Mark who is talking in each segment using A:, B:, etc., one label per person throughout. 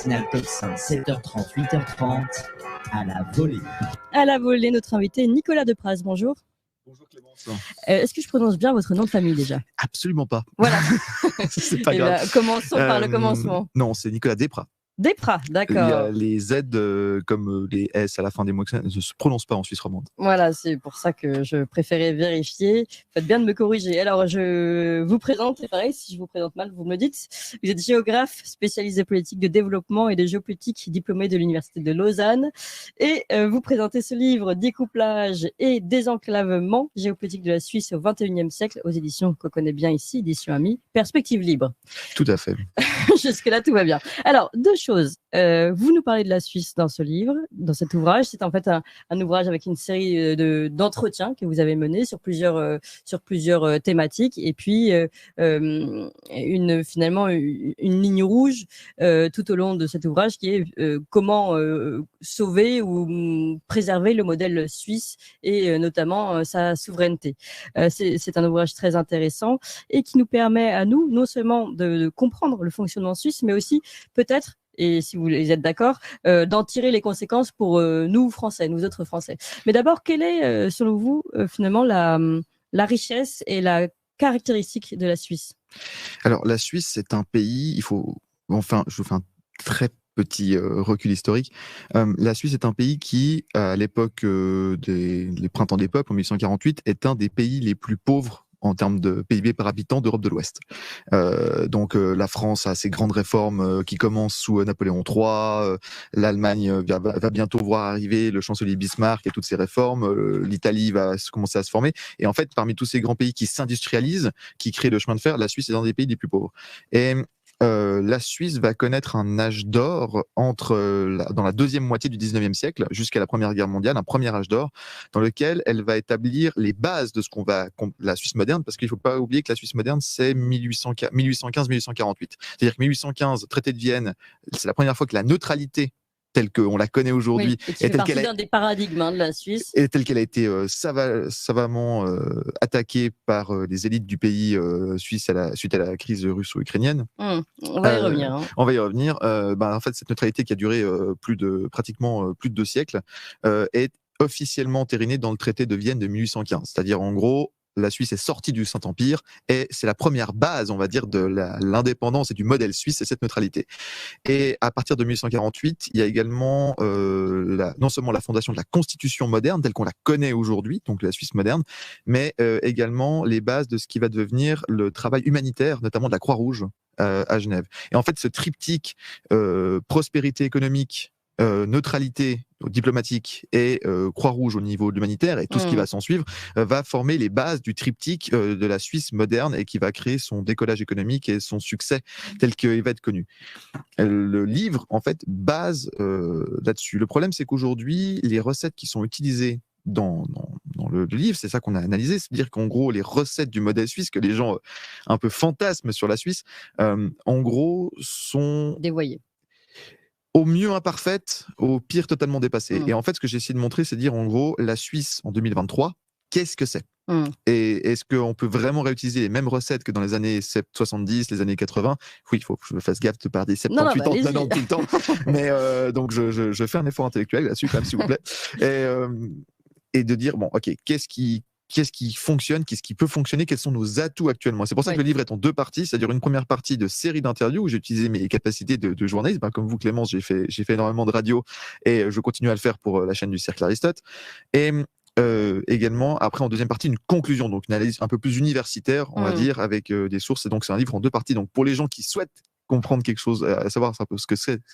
A: matinale Top 5, 7h30, 8h30, à la volée.
B: À la volée, notre invité Nicolas Depraz, bonjour.
C: Bonjour Clémence.
B: Est-ce que je prononce bien votre nom de famille déjà?
C: Absolument pas.
B: Voilà.
C: C'est pas grave.
B: Commençons par le commencement.
C: Non, c'est Nicolas Desprats.
B: Desprats, d'accord.
C: Les Z comme les S à la fin des mots ne se prononcent pas en Suisse romande.
B: Voilà, c'est pour ça que je préférais vérifier. Faites bien de me corriger. Alors, je vous présente, c'est pareil, si je vous présente mal, vous me le dites. Vous êtes géographe, spécialisé politique de développement et de géopolitique, diplômé de l'Université de Lausanne. Et vous présentez ce livre, Découplage et désenclavement, géopolitique de la Suisse au XXIe siècle, aux éditions qu'on connaît bien ici, éditions Ami, Perspective libre.
C: Tout à fait.
B: Jusque-là, tout va bien. Alors, deux choses. Vous nous parlez de la Suisse dans ce livre, dans cet ouvrage. C'est en fait un ouvrage avec une série d'entretiens que vous avez menés sur plusieurs thématiques. Et puis, finalement, une ligne rouge tout au long de cet ouvrage qui est comment sauver ou préserver le modèle suisse et notamment sa souveraineté. C'est un ouvrage très intéressant et qui nous permet à nous, non seulement de comprendre le fonctionnement suisse, mais aussi peut-être, et si vous êtes d'accord, d'en tirer les conséquences pour nous Français, nous autres Français. Mais d'abord, quelle est, selon vous, finalement, la richesse et la caractéristique de la Suisse?
C: Alors, la Suisse, c'est un pays, je vous fais un très petit recul historique. La Suisse est un pays qui, à l'époque des Printemps des peuples, en 1848, est un des pays les plus pauvres en termes de PIB par habitant d'Europe de l'Ouest. Donc la France a ses grandes réformes qui commencent sous Napoléon III, l'Allemagne va bientôt voir arriver le chancelier Bismarck et toutes ses réformes, l'Italie va commencer à se former, et en fait parmi tous ces grands pays qui s'industrialisent, qui créent le chemin de fer, la Suisse est un des pays les plus pauvres. Et la Suisse va connaître un âge d'or dans la deuxième moitié du 19e siècle jusqu'à la Première Guerre mondiale, un premier âge d'or dans lequel elle va établir les bases de la Suisse moderne, parce qu'il ne faut pas oublier que la Suisse moderne, c'est 1815-1848. C'est-à-dire que 1815, traité de Vienne, c'est la première fois que la neutralité telle qu'on la connaît aujourd'hui,
B: oui, et qui fait partie d'un des paradigmes de la Suisse,
C: et telle qu'elle a été savamment attaquée par les élites du pays suisse suite à la crise russo-ukrainienne.
B: On va y revenir.
C: On va y revenir. En fait, cette neutralité qui a duré pratiquement plus de 2 siècles est officiellement entérinée dans le traité de Vienne de 1815. C'est-à-dire, en gros, la Suisse est sortie du Saint-Empire et c'est la première base, on va dire, de l'indépendance et du modèle suisse, c'est cette neutralité. Et à partir de 1848, il y a également non seulement la fondation de la Constitution moderne, telle qu'on la connaît aujourd'hui, donc la Suisse moderne, mais également les bases de ce qui va devenir le travail humanitaire, notamment de la Croix-Rouge à Genève. Et en fait, ce triptyque prospérité économique, neutralité diplomatique et Croix-Rouge au niveau de l'humanitaire et tout ce qui va s'en suivre va former les bases du triptyque de la Suisse moderne et qui va créer son décollage économique et son succès tel qu'il va être connu. Le livre, en fait, base là-dessus. Le problème, c'est qu'aujourd'hui, les recettes qui sont utilisées dans le livre, c'est ça qu'on a analysé, c'est-à-dire qu'en gros, les recettes du modèle suisse, que les gens un peu fantasment sur la Suisse, en gros, sont
B: dévoyées.
C: Au mieux imparfaite, au pire totalement dépassée. Et en fait, ce que j'ai essayé de montrer, c'est de dire en gros, la Suisse en 2023, qu'est-ce que c'est? Et est-ce qu'on peut vraiment réutiliser les mêmes recettes que dans les années 70, les années 80? Oui, il faut que je me fasse gaffe de parler 78 ans, 90 tout le temps. Mais donc, je fais un effort intellectuel là-dessus, quand même, s'il vous plaît. Et de dire, bon, ok, qu'est-ce qui fonctionne, qu'est-ce qui peut fonctionner, quels sont nos atouts actuellement. C'est pour ça que le livre est en 2 parties, c'est-à-dire une première partie de série d'interviews où j'ai utilisé mes capacités de journaliste. Comme vous, Clémence, j'ai fait énormément de radio et je continue à le faire pour la chaîne du Cercle Aristote. Et également, après, en deuxième partie, une conclusion, donc une analyse un peu plus universitaire, on va dire, avec des sources. Et donc, c'est un livre en 2 parties. Donc, pour les gens qui souhaitent comprendre quelque chose, à savoir un peu ce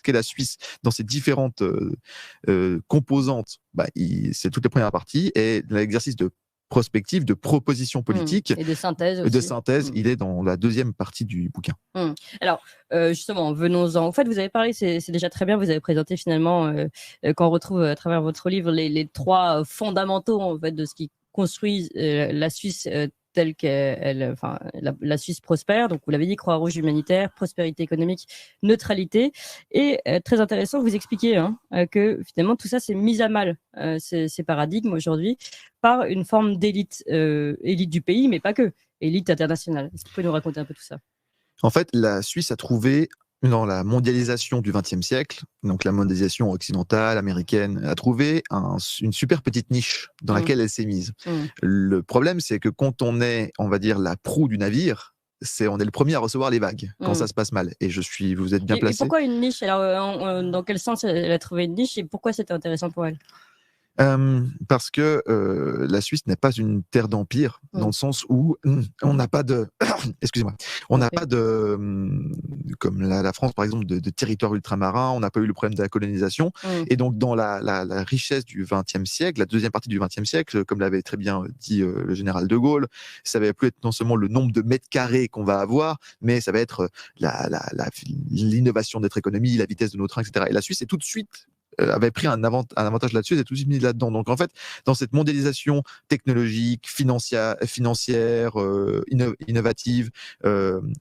C: qu'est la Suisse dans ses différentes composantes, c'est toute la première partie. Et l'exercice de prospective, de proposition politique
B: et de synthèse aussi.
C: Il est dans la deuxième partie du bouquin.
B: Alors, justement, venons-en. En fait, vous avez parlé, c'est déjà très bien, vous avez présenté finalement, quand on retrouve à travers votre livre les 3 fondamentaux en fait, de ce qui construit la Suisse telle qu'elle, enfin, la Suisse prospère. Donc, vous l'avez dit, Croix-Rouge humanitaire, prospérité économique, neutralité. Et très intéressant, vous expliquez que finalement, tout ça, c'est mis à mal, ces paradigmes aujourd'hui, par une forme d'élite, élite du pays, mais pas que, élite internationale. Est-ce que vous pouvez nous raconter un peu tout ça?
C: En fait, la Suisse a trouvé dans la mondialisation du XXe siècle, donc la mondialisation occidentale, américaine, a trouvé une super petite niche dans laquelle elle s'est mise. Le problème, c'est que quand on est, on va dire, la proue du navire, on est le premier à recevoir les vagues quand ça se passe mal. Et vous êtes bien placé.
B: Et pourquoi une niche? Alors, dans quel sens elle a trouvé une niche et pourquoi c'était intéressant pour elle?
C: Parce que la Suisse n'est pas une terre d'empire, dans le sens où on n'a pas de, excusez-moi, on n'a pas de, comme la France par exemple, de territoire ultramarin, on n'a pas eu le problème de la colonisation, et donc dans la richesse du XXe siècle, la deuxième partie du XXe siècle, comme l'avait très bien dit le général de Gaulle, ça va plus être non seulement le nombre de mètres carrés qu'on va avoir, mais ça va être l'innovation de notre économie, la vitesse de nos trains, etc. Et la Suisse est tout de suite avait pris un avantage là-dessus et est tout de suite mis là-dedans. Donc en fait, dans cette mondialisation technologique, financière, innovative,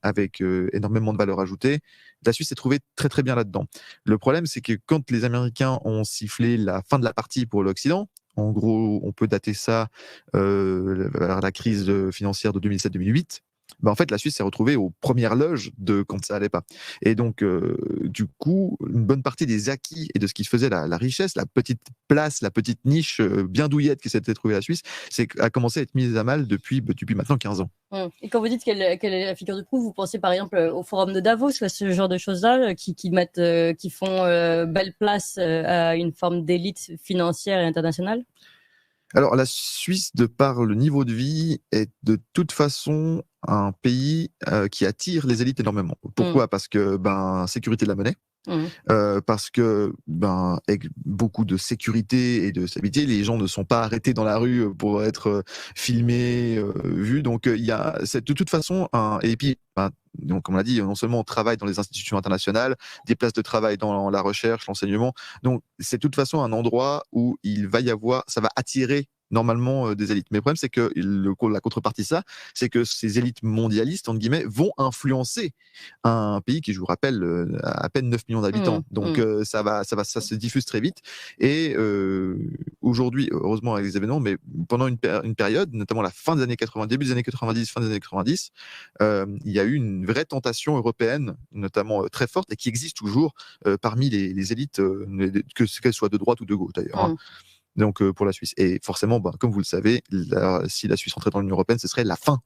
C: avec énormément de valeur ajoutée, la Suisse s'est trouvée très très bien là-dedans. Le problème, c'est que quand les Américains ont sifflé la fin de la partie pour l'Occident, en gros, on peut dater ça vers la crise financière de 2007-2008. En fait, la Suisse s'est retrouvée aux premières loges quand ça allait pas. Et donc, du coup, une bonne partie des acquis et de ce qui faisait la richesse, la petite place, la petite niche bien douillette qui s'était trouvée la Suisse, a commencé à être mise à mal depuis maintenant 15 ans.
B: Et quand vous dites quelle est la figure de proue, vous pensez par exemple au Forum de Davos, ce genre de choses-là qui font belle place à une forme d'élite financière et internationale?
C: Alors, la Suisse, de par le niveau de vie, est de toute façon un pays qui attire les élites énormément. Pourquoi ? Parce que sécurité de la monnaie. Parce que avec beaucoup de sécurité et de stabilité, les gens ne sont pas arrêtés dans la rue pour être filmés, vus. Donc il y a de toute façon et puis donc comme on l'a dit, non seulement on travaille dans les institutions internationales, des places de travail dans la recherche, l'enseignement. Donc c'est de toute façon un endroit où ça va attirer normalement des élites. Mais le problème, c'est que la contrepartie de ça, c'est que ces élites mondialistes, entre guillemets, vont influencer un pays qui, je vous rappelle, a à peine 9 millions d'habitants. Donc ça se diffuse très vite. Et aujourd'hui, heureusement avec les événements, mais pendant une période, notamment la fin des années 80, début des années 90, fin des années 90, il y a eu une vraie tentation européenne, notamment très forte, et qui existe toujours parmi les élites, qu'elles soient de droite ou de gauche d'ailleurs. Donc pour la Suisse. Et forcément, comme vous le savez, si la Suisse rentrait dans l'Union européenne, ce serait la fin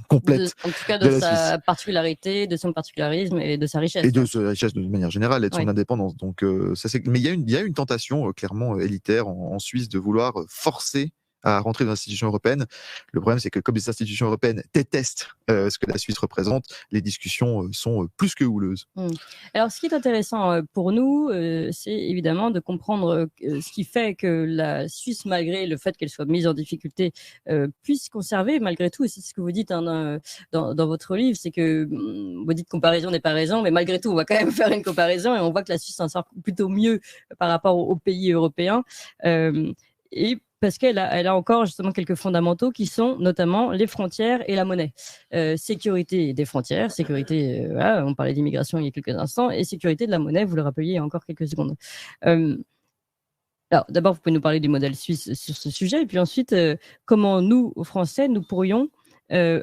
C: complète.
B: En tout cas, de sa particularité, de son particularisme et de sa richesse.
C: Et de sa richesse de manière générale, et de son indépendance. Donc, mais il y a une tentation clairement élitaire en Suisse de vouloir forcer à rentrer dans l'institution européenne. Le problème, c'est que comme les institutions européennes détestent ce que la Suisse représente, les discussions sont plus que houleuses.
B: Alors, ce qui est intéressant pour nous, c'est évidemment de comprendre ce qui fait que la Suisse, malgré le fait qu'elle soit mise en difficulté, puisse conserver malgré tout, et c'est ce que vous dites dans votre livre, c'est que vous dites comparaison n'est pas raison, mais malgré tout, on va quand même faire une comparaison et on voit que la Suisse s'en sort plutôt mieux par rapport aux pays européens. Et parce qu'elle a encore justement quelques fondamentaux qui sont notamment les frontières et la monnaie. Sécurité des frontières, sécurité, on parlait d'immigration il y a quelques instants, et sécurité de la monnaie, vous le rappeliez il y a encore quelques secondes. Alors d'abord, vous pouvez nous parler du modèle suisse sur ce sujet, et puis ensuite, comment nous, Français, nous pourrions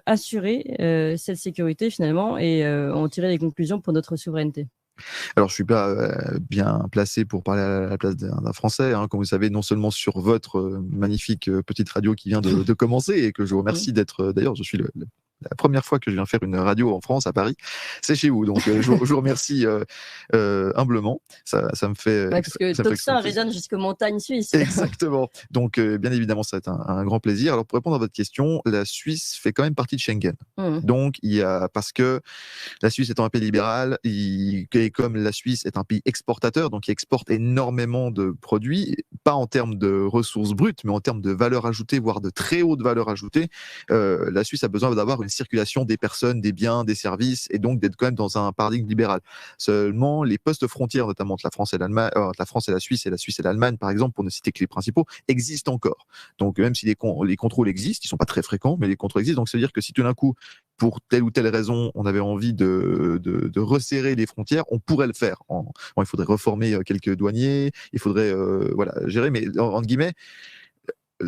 B: assurer cette sécurité finalement et en tirer les conclusions pour notre souveraineté.
C: Alors, je suis pas bien placé pour parler à la place d'un Français, comme vous savez, non seulement sur votre magnifique petite radio qui vient de commencer et que je vous remercie d'être. D'ailleurs, je suis la première fois que je viens faire une radio en France, à Paris, c'est chez vous. Donc, je vous remercie humblement. Ça me fait.
B: Parce que Tocsin résonne jusqu'aux montagnes suisses.
C: Exactement. Donc, bien évidemment, ça va être un grand plaisir. Alors, pour répondre à votre question, la Suisse fait quand même partie de Schengen. Donc, parce que la Suisse étant un pays libéral, et comme la Suisse est un pays exportateur, donc il exporte énormément de produits, pas en termes de ressources brutes, mais en termes de valeur ajoutée, voire de très haute valeur ajoutée, la Suisse a besoin d'avoir une circulation des personnes, des biens, des services, et donc d'être quand même dans un paradigme libéral. Seulement, les postes frontières, notamment entre la France et l'Allemagne, la France et la Suisse et l'Allemagne, par exemple, pour ne citer que les principaux, existent encore. Donc, même si les contrôles existent, ils sont pas très fréquents, mais les contrôles existent. Donc, ça veut dire que si tout d'un coup, pour telle ou telle raison, on avait envie de resserrer les frontières, on pourrait le faire. Il faudrait reformer quelques douaniers, il faudrait gérer, mais entre guillemets,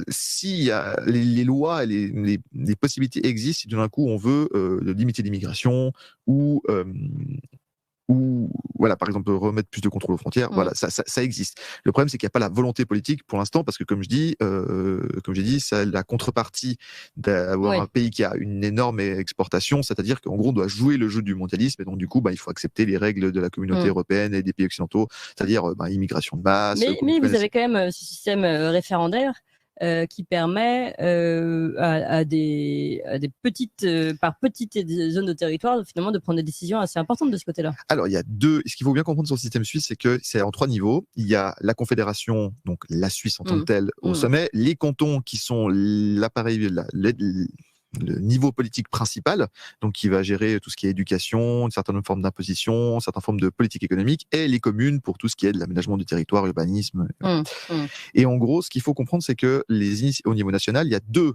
C: si les lois et les possibilités existent, si tout d'un coup on veut limiter l'immigration ou ou voilà, par exemple, remettre plus de contrôle aux frontières. Voilà, ça existe. Le problème, c'est qu'il n'y a pas la volonté politique pour l'instant, parce que comme j'ai dit, ça a la contrepartie d'avoir un pays qui a une énorme exportation, c'est-à-dire qu'en gros, on doit jouer le jeu du mondialisme, et donc du coup, il faut accepter les règles de la communauté européenne et des pays occidentaux, c'est-à-dire immigration de masse.
B: Mais vous avez quand même ce système référendaire qui permet à des petites, par petites zones de territoire, finalement, de prendre des décisions assez importantes de ce côté-là.
C: Alors, il y a ce qu'il faut bien comprendre sur le système suisse, c'est que c'est en 3 niveaux. Il y a la confédération, donc la Suisse en tant que telle, au sommet, les cantons qui sont l'appareil, le niveau politique principal, donc qui va gérer tout ce qui est éducation, une certaine forme d'imposition, une certaine forme de politique économique, et les communes pour tout ce qui est de l'aménagement du territoire, urbanisme. Et en gros, ce qu'il faut comprendre, c'est que au niveau national, il y a 2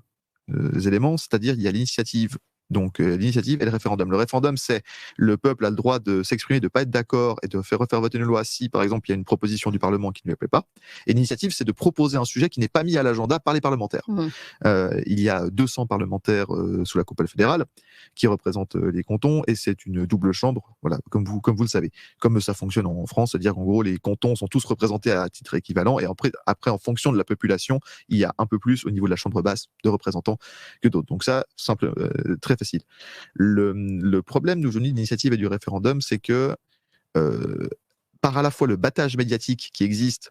C: éléments, c'est-à-dire il y a l'initiative. Donc l'initiative et le référendum. Le référendum, c'est le peuple a le droit de s'exprimer, de ne pas être d'accord et de refaire voter une loi si, par exemple, il y a une proposition du Parlement qui ne lui plaît pas. Et l'initiative, c'est de proposer un sujet qui n'est pas mis à l'agenda par les parlementaires. Il y a 200 parlementaires sous la coupole fédérale qui représentent les cantons, et c'est une double chambre, voilà, comme vous le savez. Comme ça fonctionne en France, c'est-à-dire qu'en gros, les cantons sont tous représentés à titre équivalent, et après, en fonction de la population, il y a un peu plus au niveau de la chambre basse de représentants que d'autres. Donc ça, très facile. Le problème d'aujourd'hui de l'initiative et du référendum, c'est que par à la fois le battage médiatique qui existe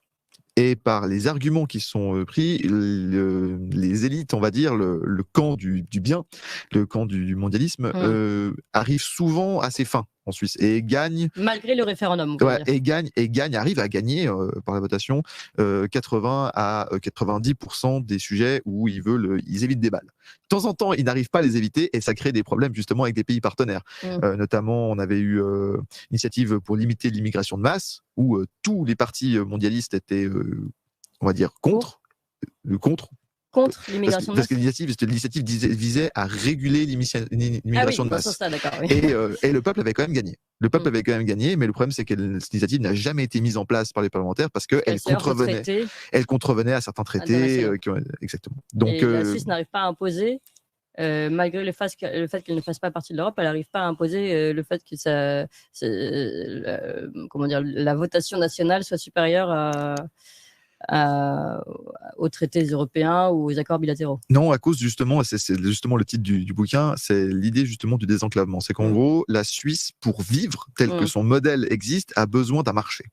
C: et par les arguments qui sont pris, les élites, on va dire, le camp du bien, le camp du mondialisme, arrive souvent à ses fins en Suisse et gagne
B: malgré le référendum.
C: Arrive à gagner par la votation 80 à 90% des sujets où ils évitent des balles. De temps en temps, ils n'arrivent pas à les éviter, et ça crée des problèmes justement avec des pays partenaires. Notamment, on avait eu une initiative pour limiter l'immigration de masse, où tous les partis mondialistes étaient, on va dire, contre
B: l'immigration de masse.
C: Parce que l'initiative visait à réguler l'immigration de masse. Et le peuple avait quand même gagné. Mais le problème, c'est que cette initiative n'a jamais été mise en place par les parlementaires parce qu'elle contrevenait à certains traités. Exactement. Donc,
B: et la Suisse n'arrive pas à imposer, malgré le fait qu'elle ne fasse pas partie de l'Europe, elle n'arrive pas à imposer le fait que la votation nationale soit supérieure aux traités européens ou aux accords bilatéraux.
C: Non, à cause justement, c'est justement le titre du bouquin, c'est l'idée justement du désenclavement. C'est qu'en gros, la Suisse, pour vivre tel que son modèle existe, a besoin d'un marché.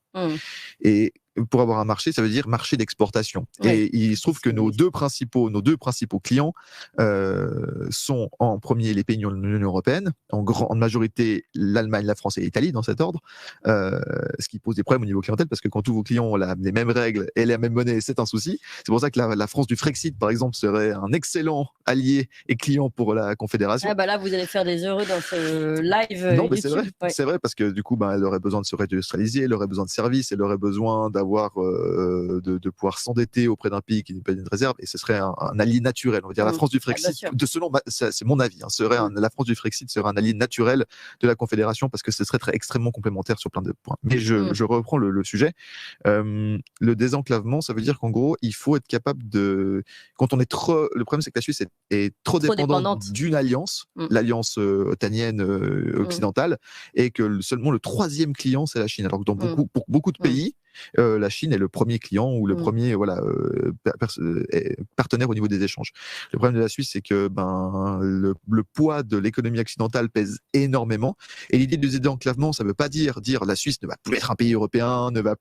C: Et pour avoir un marché, ça veut dire marché d'exportation. Et il se trouve que nos deux principaux clients sont en premier les pays de l'Union européenne, en majorité l'Allemagne, la France et l'Italie dans cet ordre, ce qui pose des problèmes au niveau clientèle, parce que quand tous vos clients ont les mêmes règles et la même monnaie, c'est un souci. C'est pour ça que la France du Frexit, par exemple, serait un excellent allié et client pour la Confédération.
B: Ah bah là, vous allez faire des heureux dans ce live.
C: Non, mais c'est vrai, parce que du coup, elle aurait besoin de se réindustrialiser, elle aurait besoin de services, elle aurait besoin d'avoir de pouvoir s'endetter auprès d'un pays qui n'est pas une réserve, et ce serait un allié naturel. On va dire la France du Frexit, c'est mon avis, la France du Frexit serait un allié naturel de la Confédération, parce que ce serait extrêmement complémentaire sur plein de points. Mais je reprends le sujet. Le désenclavement, ça veut dire qu'en gros, il faut être capable de... Quand on est le problème, c'est que la Suisse est trop dépendante d'une alliance, l'alliance otanienne occidentale, et que seulement le 3e client, c'est la Chine. Alors que pour beaucoup de pays, la Chine est le premier client ou le premier partenaire au niveau des échanges. Le problème de la Suisse, c'est que le poids de l'économie occidentale pèse énormément, et l'idée de désenclavement, ça ne veut pas dire la Suisse ne va plus être un pays européen, ne va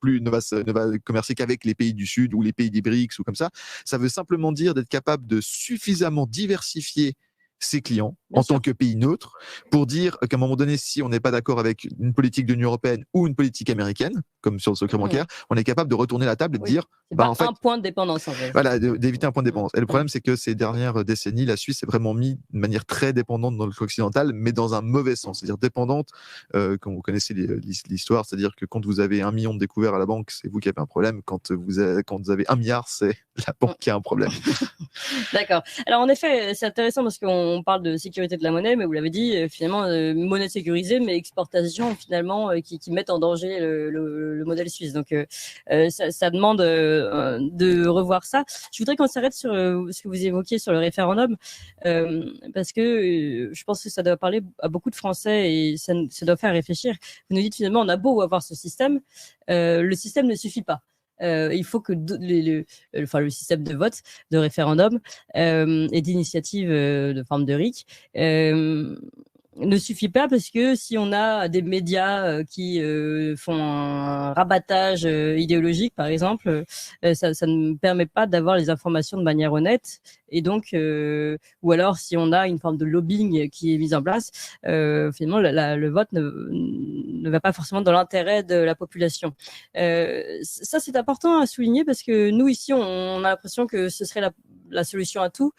C: commercer qu'avec les pays du Sud ou les pays des BRICS ou comme ça. Ça veut simplement dire d'être capable de suffisamment diversifier ses clients en tant que pays neutre, pour dire qu'à un moment donné, si on n'est pas d'accord avec une politique de l'Union européenne ou une politique américaine, comme sur le secret bancaire, on est capable de retourner la table et de dire...
B: en fait, un point de dépendance, en fait.
C: Voilà, d'éviter un point de dépendance. Et le problème, c'est que ces dernières décennies, la Suisse est vraiment mise de manière très dépendante dans le occidental, mais dans un mauvais sens. C'est-à-dire dépendante, quand vous connaissez l'histoire, c'est-à-dire que quand vous avez 1 million de découverts à la banque, c'est vous qui avez un problème. Quand vous avez 1 milliard, c'est la banque qui a un problème.
B: D'accord. Alors, en effet, c'est intéressant parce qu'on parle de sécurité de la monnaie, mais vous l'avez dit, finalement, monnaie sécurisée, mais exportation, finalement, qui mettent en danger le modèle suisse. Donc ça demande de revoir ça. Je voudrais qu'on s'arrête sur ce que vous évoquiez sur le référendum, parce que je pense que ça doit parler à beaucoup de Français et ça doit faire réfléchir. Vous nous dites finalement, on a beau avoir ce système, le système ne suffit pas. Il faut que le système de vote, de référendum et d'initiative de forme de RIC ne suffit pas, parce que si on a des médias qui font un rabattage idéologique, par exemple, ça ne permet pas d'avoir les informations de manière honnête. Et donc, ou alors si on a une forme de lobbying qui est mise en place, finalement le vote ne va pas forcément dans l'intérêt de la population. Ça, c'est important à souligner, parce que nous ici, on a l'impression que ce serait la solution à tout.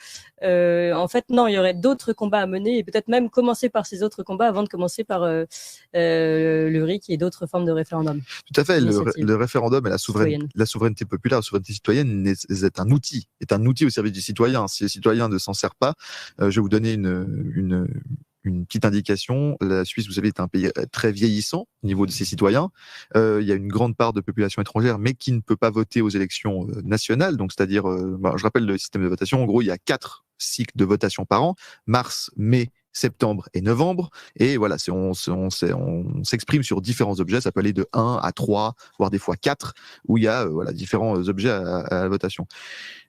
B: En fait, non, il y aurait d'autres combats à mener, et peut-être même commencer par ces autres combats avant de commencer par le RIC et d'autres formes de référendum.
C: Tout à fait. Le référendum et la souveraineté populaire, la souveraineté citoyenne est un outil au service du citoyen. Si les citoyens ne s'en servent pas, je vais vous donner une petite indication. La Suisse, vous savez, est un pays très vieillissant au niveau de ses citoyens. Il y a une grande part de population étrangère, mais qui ne peut pas voter aux élections nationales. Donc, c'est-à-dire, je rappelle le système de votation. En gros, il y a 4 cycles de votation par an: mars, mai, septembre et novembre. Et voilà, on s'exprime sur différents objets. Ça peut aller de 1 à 3, voire des fois 4, où il y a différents objets à la votation.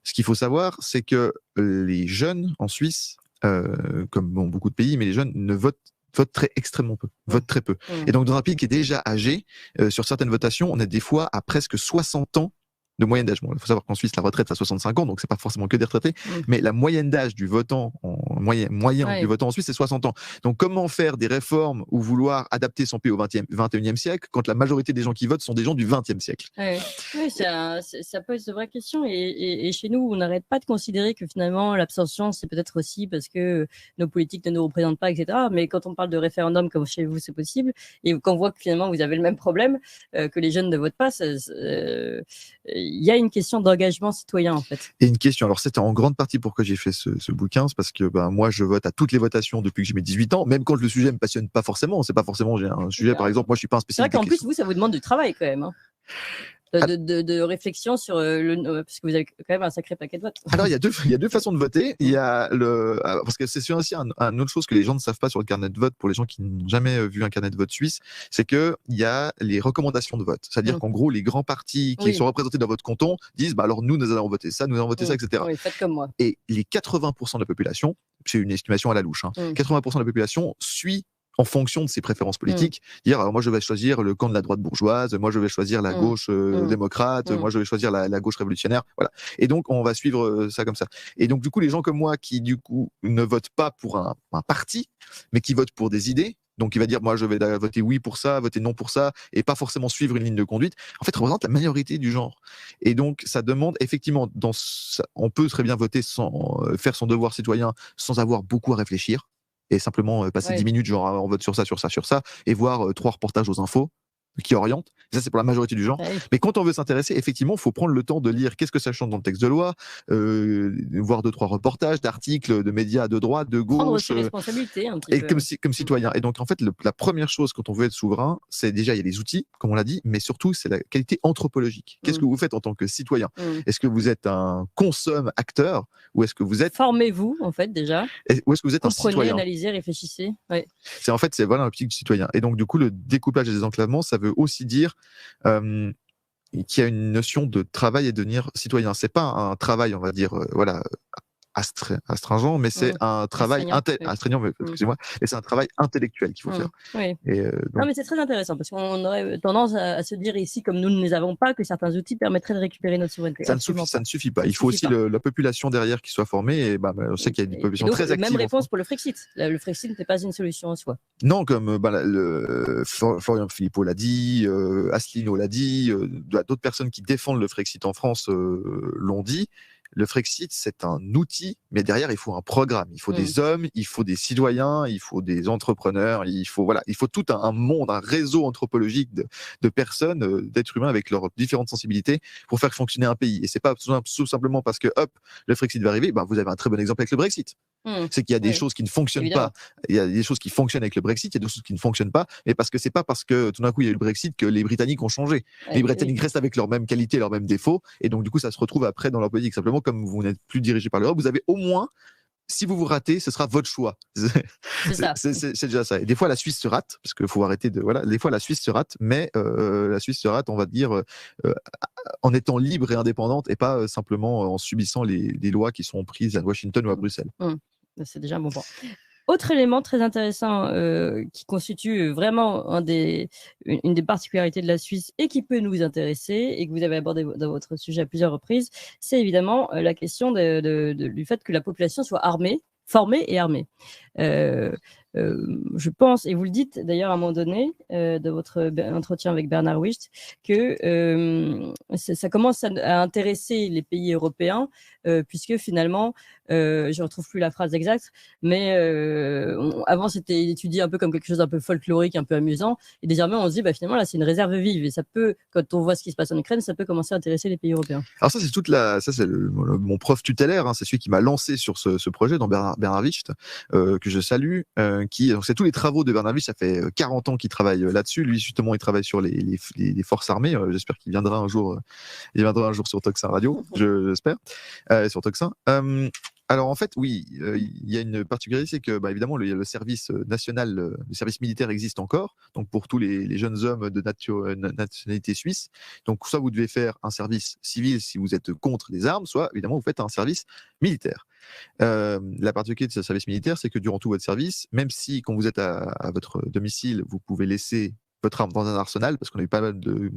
C: Ce qu'il faut savoir, c'est que les jeunes en Suisse, comme beaucoup de pays, mais les jeunes ne votent extrêmement peu, votent très peu. Et donc, dans un pays qui est déjà âgé, sur certaines votations, on est des fois à presque 60 ans de moyenne d'âge. Bon, il faut savoir qu'en Suisse, la retraite, c'est à 65 ans, donc c'est pas forcément que des retraités, mais la moyenne d'âge du votant, du votant en Suisse, c'est 60 ans. Donc, comment faire des réformes ou vouloir adapter son pays au 21e siècle quand la majorité des gens qui votent sont des gens du 20e siècle?
B: Oui, ça pose de vraies questions. Et chez nous, on n'arrête pas de considérer que finalement, l'abstention, c'est peut-être aussi parce que nos politiques ne nous représentent pas, etc. Mais quand on parle de référendum, comme chez vous, c'est possible. Et quand on voit que finalement, vous avez le même problème, que les jeunes ne votent pas, il y a une question d'engagement citoyen, en fait.
C: Et une question, alors c'était en grande partie pourquoi j'ai fait ce bouquin, c'est parce que moi je vote à toutes les votations depuis que j'ai mes 18 ans, même quand le sujet me passionne pas forcément. C'est pas forcément, j'ai un sujet, par exemple, moi je suis pas un spécialiste.
B: C'est vrai qu'en plus, vous, ça vous demande du travail quand même. De réflexion sur parce que vous avez quand même un sacré paquet de votes.
C: Alors il y a deux façons de voter. Il y a parce que c'est aussi une autre chose que les gens ne savent pas sur le carnet de vote, pour les gens qui n'ont jamais vu un carnet de vote suisse, c'est que il y a les recommandations de vote. C'est-à-dire qu'en gros, les grands partis qui sont représentés dans votre canton disent alors nous allons voter ça, nous allons voter ça, etc.
B: Oui, faites comme moi.
C: Et les 80% de la population, c'est une estimation à la louche, 80% de la population suit en fonction de ses préférences politiques, dire alors moi je vais choisir le camp de la droite bourgeoise, moi je vais choisir la gauche démocrate, moi je vais choisir la gauche révolutionnaire, voilà. Et donc on va suivre ça comme ça. Et donc du coup les gens comme moi qui du coup ne votent pas pour un parti, mais qui votent pour des idées, donc il va dire moi je vais voter oui pour ça, voter non pour ça, et pas forcément suivre une ligne de conduite, en fait représente la majorité du genre. Et donc ça demande effectivement, on peut très bien voter sans faire son devoir citoyen sans avoir beaucoup à réfléchir, et simplement passer 10 minutes, genre on vote sur ça, et voir 3 reportages aux infos qui orientent. Et ça, c'est pour la majorité du genre. Mais quand on veut s'intéresser, effectivement, il faut prendre le temps de lire qu'est-ce que ça change dans le texte de loi, voir 2-3 reportages, d'articles, de médias de droite, de gauche.
B: Prendre ses responsabilités un petit
C: et
B: peu.
C: comme citoyen. Et donc, en fait, la première chose quand on veut être souverain, c'est déjà, il y a les outils, comme on l'a dit, mais surtout, c'est la qualité anthropologique. Qu'est-ce que vous faites en tant que citoyen? Est-ce que vous êtes un consomme-acteur, ou est-ce que vous êtes...
B: Formez-vous, en fait, déjà.
C: Ou est-ce que vous êtes un citoyen?
B: Comprenez, analysez, réfléchissez. Ouais.
C: C'est voilà l'optique du citoyen. Et donc, du coup, le découpage et des enclavements, ça veut aussi dire qu'il y a une notion de travail et de devenir citoyen. C'est pas un travail, on va dire, astringent, mais c'est un travail astreignant, mais excusez-moi, et c'est un travail intellectuel qu'il faut faire.
B: Oui.
C: Donc...
B: Non, mais c'est très intéressant, parce qu'on aurait tendance à se dire ici, comme nous ne les avons pas, que certains outils permettraient de récupérer notre souveraineté.
C: Ça ne suffit pas. Il faut aussi la population derrière qui soit formée, et on sait qu'il y a une population très active.
B: Même réponse pour le Frexit. Le Frexit n'est pas une solution en soi.
C: Non, comme Florian Philippot l'a dit, Asselineau l'a dit, d'autres personnes qui défendent le Frexit en France l'ont dit. Le Frexit, c'est un outil, mais derrière, il faut un programme. Il faut des hommes, il faut des citoyens, il faut des entrepreneurs, il faut tout un monde, un réseau anthropologique de personnes, d'êtres humains avec leurs différentes sensibilités pour faire fonctionner un pays. Et c'est pas tout simplement parce que, hop, le Frexit va arriver, vous avez un très bon exemple avec le Brexit. C'est qu'il y a des
B: Oui,
C: choses qui ne fonctionnent
B: évidemment.
C: pas. Il y a des choses qui fonctionnent avec le Brexit, il y a des choses qui ne fonctionnent pas, mais parce que c'est pas parce que tout d'un coup il y a eu le Brexit que les Britanniques ont changé. Les Britanniques restent avec leurs mêmes qualités, leurs mêmes défauts, et donc du coup ça se retrouve après dans leur politique. Simplement, comme vous n'êtes plus dirigé par l'Europe, vous avez au moins, si vous vous ratez, ce sera votre choix.
B: C'est ça.
C: C'est déjà ça. Et des fois, la Suisse se rate, parce qu'il faut arrêter de. Voilà, des fois, la Suisse se rate, mais la Suisse se rate, on va dire, en étant libre et indépendante et pas simplement en subissant les lois qui sont prises à Washington ou à Bruxelles.
B: C'est déjà un bon point. Autre élément très intéressant qui constitue vraiment une des particularités de la Suisse et qui peut nous intéresser et que vous avez abordé dans votre sujet à plusieurs reprises, c'est évidemment la question du fait que la population soit formée et armée. Je pense, et vous le dites d'ailleurs à un moment donné de votre entretien avec Bernard Wicht, que ça commence à intéresser les pays européens, puisque finalement, je ne retrouve plus la phrase exacte, mais avant c'était étudié un peu comme quelque chose d'un peu folklorique, un peu amusant, et désormais on se dit finalement là c'est une réserve vive, et ça peut, quand on voit ce qui se passe en Ukraine, ça peut commencer à intéresser les pays européens.
C: Alors ça c'est mon prof tutélaire, c'est celui qui m'a lancé sur ce projet, dans Bernard Wicht, que je salue, donc c'est tous les travaux de Bernard Wicht, ça fait 40 ans qu'il travaille là-dessus. Lui justement il travaille sur les forces armées. J'espère qu'il viendra un jour sur Toxin Radio, j'espère, sur Toxin. Alors en fait, oui, il y a une particularité, c'est que évidemment le service national, le service militaire existe encore, donc pour tous les jeunes hommes de nationalité suisse. Donc soit vous devez faire un service civil si vous êtes contre les armes, soit évidemment vous faites un service militaire. La particularité de ce service militaire, c'est que durant tout votre service, même si quand vous êtes à votre domicile, vous pouvez laisser votre arme dans un arsenal, parce qu'on a eu pas mal de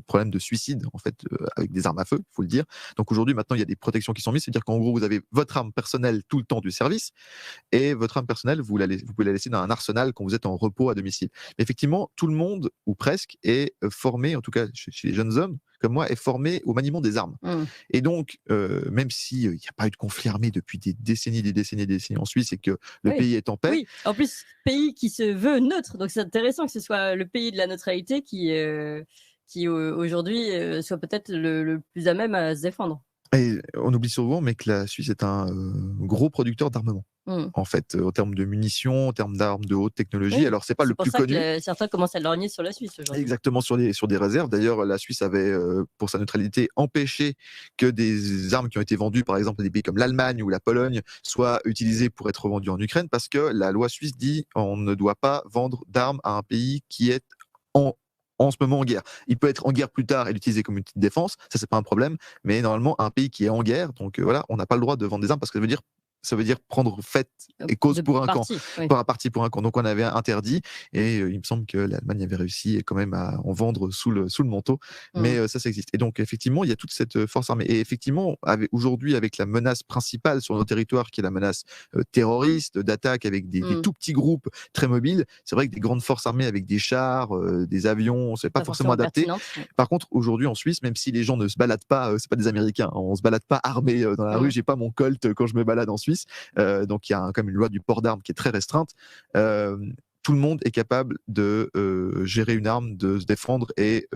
C: problèmes de suicide en fait avec des armes à feu, il faut le dire. Donc aujourd'hui, maintenant, il y a des protections qui sont mises, c'est-à-dire qu'en gros, vous avez votre arme personnelle tout le temps du service, et votre arme personnelle, vous pouvez la laisser dans un arsenal quand vous êtes en repos à domicile. Mais effectivement, tout le monde, ou presque, est formé, en tout cas chez les jeunes hommes, comme moi, est formé au maniement des armes. Et donc, même s'il n'y a pas eu de conflit armé depuis des décennies en Suisse et que le pays est en paix.
B: Oui, en plus, pays qui se veut neutre, donc c'est intéressant que ce soit le pays de la neutralité qui aujourd'hui soit peut-être le plus à même à se défendre.
C: Et on oublie souvent, mais que la Suisse est un gros producteur d'armement. En fait, en termes de munitions, en termes d'armes de haute technologie.
B: Oui,
C: alors c'est pas le plus connu.
B: Certains commencent à lorgner sur la Suisse aujourd'hui.
C: Exactement, sur des réserves. D'ailleurs, la Suisse avait, pour sa neutralité, empêché que des armes qui ont été vendues, par exemple, à des pays comme l'Allemagne ou la Pologne, soient utilisées pour être vendues en Ukraine, parce que la loi suisse dit on ne doit pas vendre d'armes à un pays qui est en ce moment en guerre. Il peut être en guerre plus tard et l'utiliser comme outil de défense, ça c'est pas un problème, mais normalement un pays qui est en guerre, donc voilà, on n'a pas le droit de vendre des armes, parce que ça veut dire prendre fait et cause pour un camp, par un parti pour un camp. Donc on avait interdit, et il me semble que l'Allemagne avait réussi quand même à en vendre sous le manteau, mais ça existe. Et donc effectivement, il y a toute cette force armée. Et effectivement, aujourd'hui, avec la menace principale sur nos territoires, qui est la menace terroriste, d'attaque avec des tout petits groupes très mobiles, c'est vrai que des grandes forces armées avec des chars, des avions, c'est pas forcément adapté. Par contre, aujourd'hui en Suisse, même si les gens ne se baladent pas, c'est pas des Américains, on se balade pas armés dans la rue, j'ai pas mon Colt quand je me balade en Suisse. Donc il y a quand même une loi du port d'armes qui est très restreinte. Tout le monde est capable de gérer une arme, de se défendre, et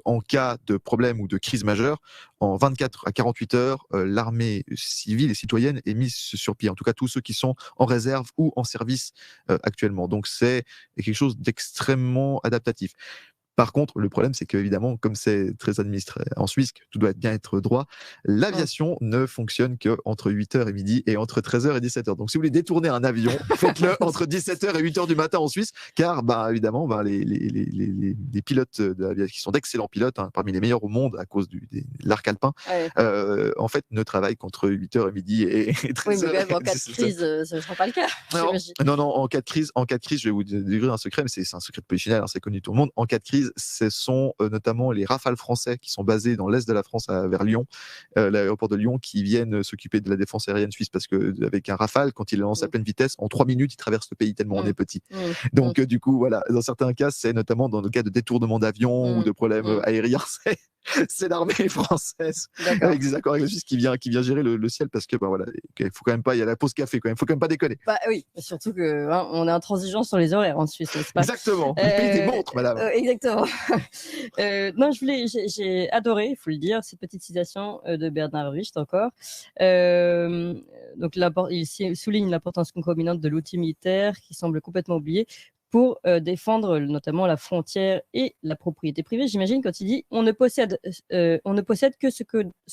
C: en cas de problème ou de crise majeure, en 24 à 48 heures, l'armée civile et citoyenne est mise sur pied. En tout cas, tous ceux qui sont en réserve ou en service actuellement. Donc c'est quelque chose d'extrêmement adaptatif. Par contre, le problème, c'est qu'évidemment, comme c'est très administré en Suisse, que tout doit bien être droit, l'aviation ne fonctionne qu'entre 8h et midi, et entre 13h et 17h. Donc, si vous voulez détourner un avion, faites-le entre 17h et 8h du matin en Suisse, car évidemment, les pilotes de l'aviation, qui sont d'excellents pilotes, parmi les meilleurs au monde à cause de l'arc alpin, en fait, ne travaillent qu'entre 8h et midi et 13h.
B: Oui, mais même en cas de crise, ce ne sera pas le cas.
C: Non, en cas de crise, je vais vous dire un secret, mais c'est un secret de polichinelle, c'est connu de tout le monde. En cas de crise, ce sont notamment les Rafales français qui sont basés dans l'est de la France, vers Lyon, l'aéroport de Lyon, qui viennent s'occuper de la défense aérienne suisse, parce qu'avec un Rafale, quand il lance à pleine vitesse, en 3 minutes, il traverse le pays tellement on est petit. Donc du coup, voilà, dans certains cas, c'est notamment dans le cas de détournement d'avion ou de problèmes aériens, c'est l'armée française
B: D'accord.
C: avec des accords avec la Suisse qui vient gérer le ciel parce que voilà, il faut quand même pas, il y a la pause café quand même, faut quand même pas déconner.
B: Bah oui, surtout que on est intransigeant sur les horaires en Suisse, n'est-ce pas?
C: Exactement, le pays des montres, madame.
B: Exactement. Non, j'ai adoré, il faut le dire, cette petite citation de Bernard Richt encore. Donc il souligne l'importance concomitante de l'outil militaire qui semble complètement oublié pour défendre notamment la frontière et la propriété privée. J'imagine quand il dit on ne possède que ce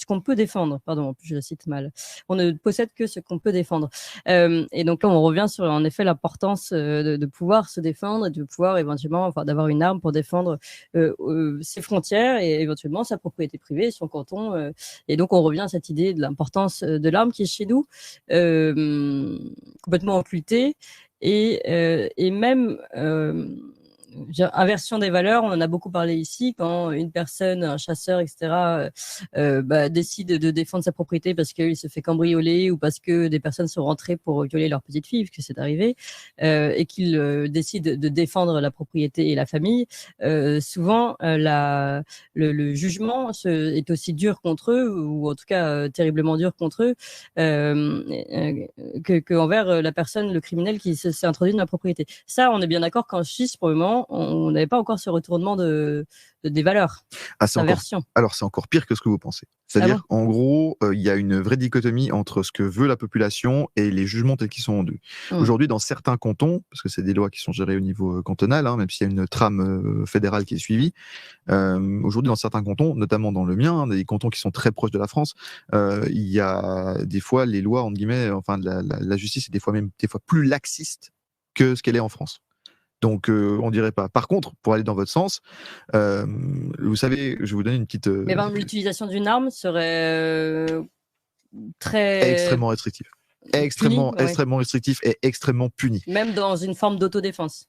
B: qu'on peut défendre. Pardon, en plus je la cite mal. On ne possède que ce qu'on peut défendre. Et donc là, on revient sur en effet l'importance de pouvoir se défendre et de pouvoir éventuellement, enfin, d'avoir une arme pour défendre ses frontières et éventuellement sa propriété privée, son canton. Et donc on revient à cette idée de l'importance de l'arme qui est chez nous complètement occultée. Et même inversion des valeurs, on en a beaucoup parlé ici, quand une personne, un chasseur, etc., décide de défendre sa propriété parce qu'il se fait cambrioler ou parce que des personnes sont rentrées pour violer leur petite fille, parce que c'est arrivé, et qu'il décide de défendre la propriété et la famille, souvent le jugement est aussi dur contre eux, ou en tout cas terriblement dur contre eux, que envers la personne, le criminel qui s'est introduit dans la propriété. Ça, on est bien d'accord qu'en Suisse, pour le moment, on n'avait pas encore ce retournement des valeurs.
C: C'est encore pire que ce que vous pensez. C'est-à-dire, en gros, il y a une vraie dichotomie entre ce que veut la population et les jugements tels qu'ils sont rendus. Aujourd'hui, dans certains cantons, parce que c'est des lois qui sont gérées au niveau cantonal, même s'il y a une trame fédérale qui est suivie, aujourd'hui, dans certains cantons, notamment dans le mien, des cantons qui sont très proches de la France, il y a des fois les lois, entre guillemets, enfin, la justice est des fois plus laxiste que ce qu'elle est en France. Donc, on dirait pas. Par contre, pour aller dans votre sens, vous savez, je vais vous donner une petite.
B: Mais l'utilisation d'une arme serait très
C: extrêmement restrictif, extrêmement restrictif et extrêmement puni.
B: Même dans une forme d'autodéfense.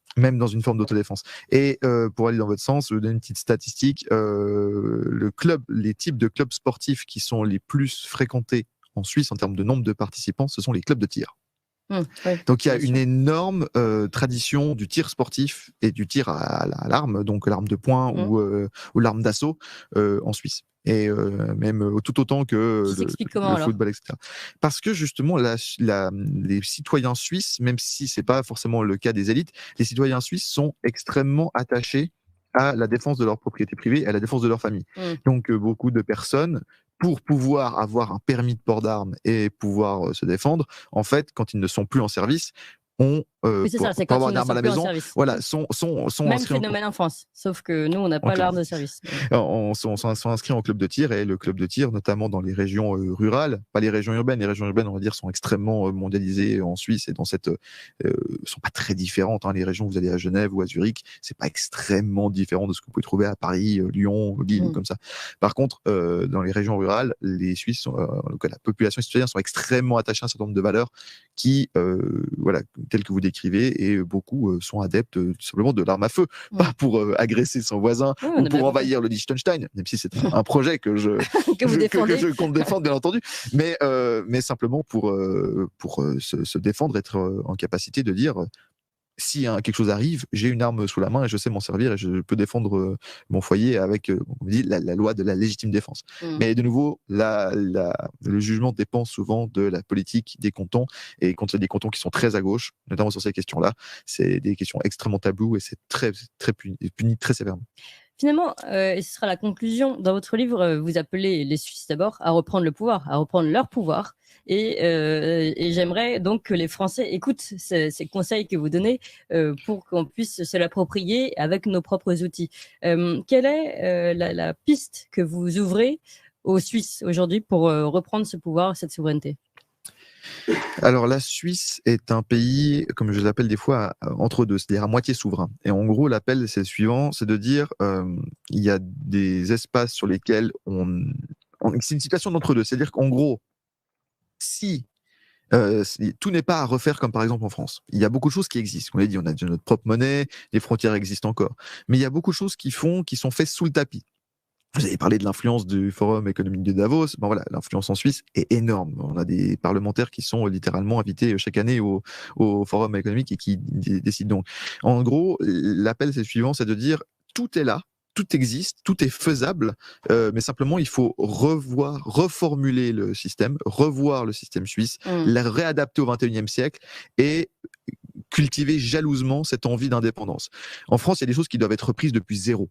C: Et pour aller dans votre sens, je vais vous donner une petite statistique. Les types de clubs sportifs qui sont les plus fréquentés en Suisse en termes de nombre de participants, ce sont les clubs de tir. Donc il y a une énorme tradition du tir sportif et du tir à l'arme, donc l'arme de poing ou l'arme d'assaut en Suisse. Et même tout autant que le football, etc. Parce que justement, les citoyens suisses, même si c'est pas forcément le cas des élites, les citoyens suisses sont extrêmement attachés à la défense de leur propriété privée et à la défense de leur famille. Donc beaucoup de personnes, pour pouvoir avoir un permis de port d'armes et pouvoir se défendre, en fait, quand ils ne sont plus en service,
B: oui, c'est ça, c'est quand ils ne sont plus en service.
C: Voilà, sont
B: même
C: inscrits
B: phénomène en France, sauf que nous, on n'a pas l'arme de service.
C: Sont inscrits en club de tir, et le club de tir, notamment dans les régions rurales, pas les régions urbaines. Les régions urbaines, on va dire, sont extrêmement mondialisées en Suisse et sont pas très différentes. Les régions, vous allez à Genève ou à Zurich, c'est pas extrêmement différent de ce que vous pouvez trouver à Paris, Lyon, Lille, comme ça. Par contre, dans les régions rurales, les Suisses, la population citoyenne sont extrêmement attachés à un certain nombre de valeurs qui, telles que vous décrivez, et beaucoup sont adeptes tout simplement de l'arme à feu, pas pour agresser son voisin ou pour envahir le Liechtenstein, même si c'est un projet que je compte défendre, bien entendu, mais simplement pour se défendre, être en capacité de dire si quelque chose arrive, j'ai une arme sous la main et je sais m'en servir et je peux défendre mon foyer avec on dit, la loi de la légitime défense. Mais de nouveau, le jugement dépend souvent de la politique des cantons, et quand il y a des cantons qui sont très à gauche, notamment sur ces questions-là, c'est des questions extrêmement taboues et c'est très, très puni très sévèrement.
B: Finalement, et ce sera la conclusion, dans votre livre, vous appelez les Suisses d'abord à reprendre le pouvoir, à reprendre leur pouvoir. Et j'aimerais donc que les Français écoutent ces conseils que vous donnez pour qu'on puisse se l'approprier avec nos propres outils. Quelle est la piste que vous ouvrez aux Suisses aujourd'hui pour reprendre ce pouvoir, cette souveraineté ?
C: Alors, la Suisse est un pays, comme je l'appelle des fois, entre deux, c'est-à-dire à moitié souverain. Et en gros, l'appel, c'est le suivant, c'est de dire, il y a des espaces sur lesquels c'est une situation d'entre-deux. C'est-à-dire qu'en gros, si tout n'est pas à refaire comme par exemple en France. Il y a beaucoup de choses qui existent. On l'a dit, on a notre propre monnaie, les frontières existent encore. Mais il y a beaucoup de choses qui sont faites sous le tapis. Vous avez parlé de l'influence du Forum économique de Davos. L'influence en Suisse est énorme. On a des parlementaires qui sont littéralement invités chaque année au Forum économique et qui décident donc. En gros, l'appel c'est le suivant, c'est de dire tout est là, tout existe, tout est faisable, mais simplement il faut reformuler le système, revoir le système suisse, la réadapter au XXIe siècle et cultiver jalousement cette envie d'indépendance. En France, il y a des choses qui doivent être reprises depuis zéro.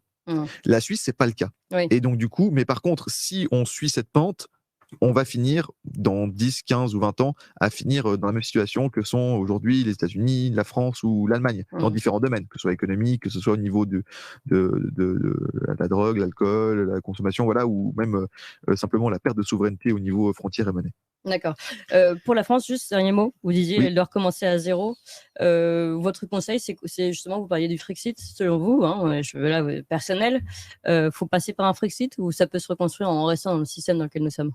C: La Suisse, c'est pas le cas.
B: Oui.
C: Et donc du coup, mais par contre, si on suit cette pente, on va finir dans 10, 15 ou 20 ans à finir dans la même situation que sont aujourd'hui les États-Unis, la France ou l'Allemagne, dans différents domaines, que ce soit économique, que ce soit au niveau de la drogue, l'alcool, la consommation, voilà, ou même simplement la perte de souveraineté au niveau frontières et monnaie.
B: D'accord. Pour la France, juste un dernier mot. Vous disiez elle doit recommencer à zéro. Votre conseil, c'est justement, vous parliez du Frexit, selon vous, hein, personnel. Faut passer par un Frexit ou ça peut se reconstruire en restant dans le système dans lequel nous sommes?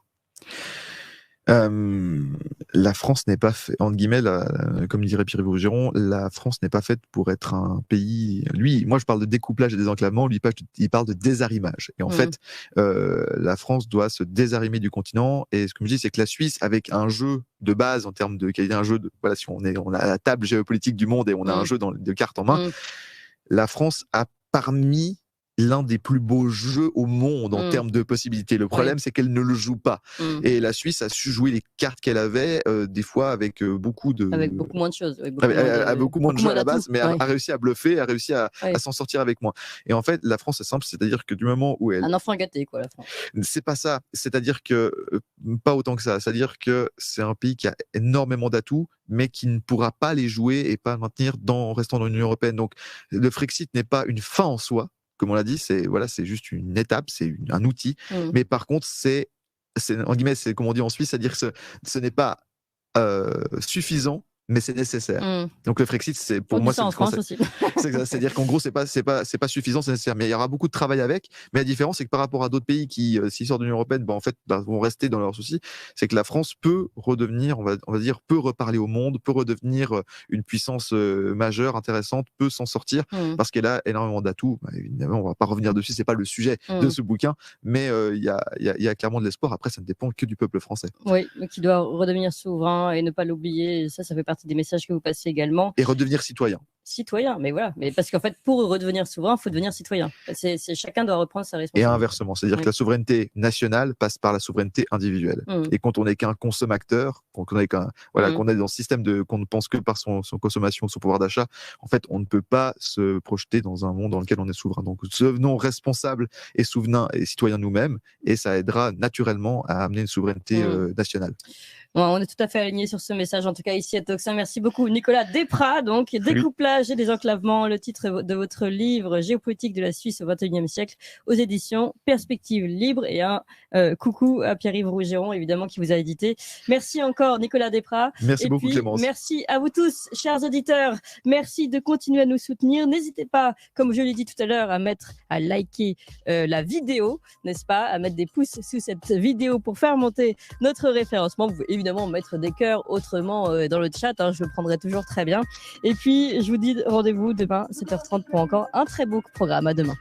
C: La France n'est pas fait, entre guillemets, comme dirait Pierre-Yves Rougeron, la France n'est pas faite pour être un pays. Lui, moi je parle de découplage et désenclavement, lui il parle de désarrimage. Et en fait, la France doit se désarrimer du continent. Et ce que je dis, c'est que la Suisse, avec un jeu de base en termes de qualité, un jeu de, voilà, si on a la table géopolitique du monde et on a un jeu de cartes en main, la France a parmi l'un des plus beaux jeux au monde en termes de possibilités. Le problème, c'est qu'elle ne le joue pas. Et la Suisse a su jouer les cartes qu'elle avait, des fois avec beaucoup de...
B: Avec beaucoup moins de choses. Oui,
C: beaucoup moins de jeux à la base, mais a réussi à bluffer, a réussi à s'en sortir avec moi. Et en fait, la France, c'est simple, c'est-à-dire que du moment où elle...
B: Un enfant gâté, quoi, la France.
C: C'est pas ça. C'est-à-dire que... pas autant que ça. C'est-à-dire que c'est un pays qui a énormément d'atouts, mais qui ne pourra pas les jouer et pas maintenir en restant dans l'Union européenne. Donc, le Frexit n'est pas une fin en soi. Comme on l'a dit, c'est juste une étape, c'est un outil. Mais par contre, c'est en guillemets, c'est comme on dit en Suisse, c'est-à-dire que ce n'est pas suffisant, mais c'est nécessaire. Donc le Frexit, c'est pour moi, c'est
B: en France aussi.
C: C'est-à-dire qu'en gros, c'est pas suffisant, c'est nécessaire. Mais il y aura beaucoup de travail avec. Mais la différence, c'est que par rapport à d'autres pays qui, s'ils sortent de l'Union européenne, vont rester dans leurs soucis. C'est que la France peut redevenir, on va dire, peut reparler au monde, peut redevenir une puissance majeure, intéressante, peut s'en sortir parce qu'elle a énormément d'atouts. Évidemment, on va pas revenir dessus, c'est pas le sujet de ce bouquin, mais il y a clairement de l'espoir. Après, ça ne dépend que du peuple français.
B: Oui, mais qui doit redevenir souverain et ne pas l'oublier. Ça fait partie des messages que vous passez également.
C: Et redevenir citoyen.
B: Mais voilà. Mais parce qu'en fait, pour redevenir souverain, il faut devenir citoyen. Chacun doit reprendre sa responsabilité.
C: Et inversement, c'est-à-dire que la souveraineté nationale passe par la souveraineté individuelle. Et quand on n'est qu'un consommateur, qu'on est dans ce système qu'on ne pense que par son consommation, son pouvoir d'achat, en fait, on ne peut pas se projeter dans un monde dans lequel on est souverain. Donc, devenons responsables et souverains et citoyens nous-mêmes, et ça aidera naturellement à amener une souveraineté nationale.
B: Bon, on est tout à fait alignés sur ce message, en tout cas ici à Toxin. Merci beaucoup, Nicolas Desprats. Donc, Découplage et désenclavement, le titre de votre livre Géopolitique de la Suisse au XXIe siècle, aux éditions Perspectives Libres. Et un coucou à Pierre-Yves Rougeron, évidemment, qui vous a édité. Merci encore, Nicolas Desprats.
C: Merci beaucoup, Clémence.
B: Merci à vous tous, chers auditeurs. Merci de continuer à nous soutenir. N'hésitez pas, comme je l'ai dit tout à l'heure, à liker la vidéo, n'est-ce pas, à mettre des pouces sous cette vidéo pour faire monter notre référencement. Vous pouvez évidemment mettre des cœurs autrement dans le chat, je le prendrai toujours très bien. Et puis, je vous dis rendez-vous demain, 7h30 pour encore un très beau programme. À demain.